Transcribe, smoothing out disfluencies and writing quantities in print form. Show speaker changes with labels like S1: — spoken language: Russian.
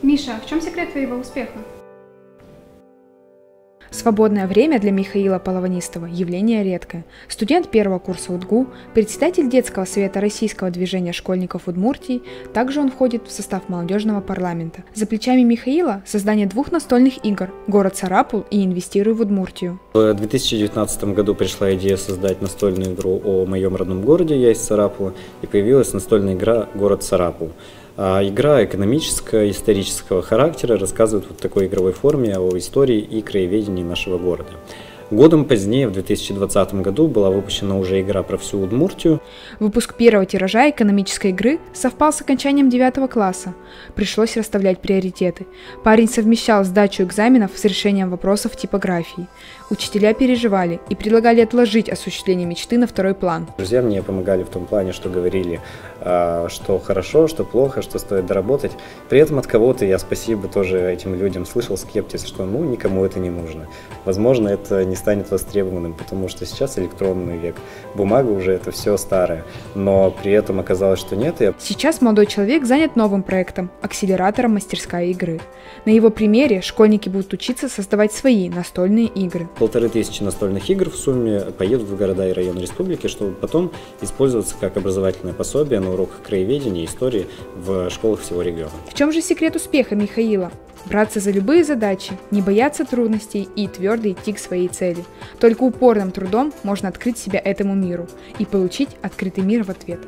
S1: Миша, в чем секрет твоего успеха?
S2: Свободное время для Михаила Полованистова – явление редкое. Студент первого курса УДГУ, председатель детского совета Российского движения школьников Удмуртии, также он входит в состав молодежного парламента. За плечами Михаила создание 2 настольных игр «Город Сарапул» и «Инвестируй в Удмуртию».
S3: В 2019 году пришла идея создать настольную игру о моем родном городе, я из Сарапула, и появилась настольная игра «Город Сарапул». Игра экономического, исторического характера рассказывает в такой игровой форме о истории и краеведении нашего города. Годом позднее, в 2020 году, была выпущена уже игра про всю Удмуртию.
S2: Выпуск первого тиража экономической игры совпал с окончанием 9 класса. Пришлось расставлять приоритеты. Парень совмещал сдачу экзаменов с решением вопросов типографии. Учителя переживали и предлагали отложить осуществление мечты на второй план.
S3: Друзья мне помогали в том плане, что говорили, что хорошо, что плохо, что стоит доработать. При этом от кого-то я, спасибо тоже этим людям, слышал скептиз, что никому это не нужно. Возможно, это не станет востребованным, потому что сейчас электронный век, бумага уже это все старое, но при этом оказалось, что нет.
S2: Сейчас молодой человек занят новым проектом – акселератором «Мастерская игры». На его примере школьники будут учиться создавать свои настольные игры.
S3: 1500 настольных игр в сумме поедут в города и районы республики, чтобы потом использоваться как образовательное пособие на уроках краеведения и истории в школах всего региона.
S2: В чем же секрет успеха Михаила? Браться за любые задачи, не бояться трудностей и твердо идти к своей цели. Только упорным трудом можно открыть себя этому миру и получить открытый мир в ответ.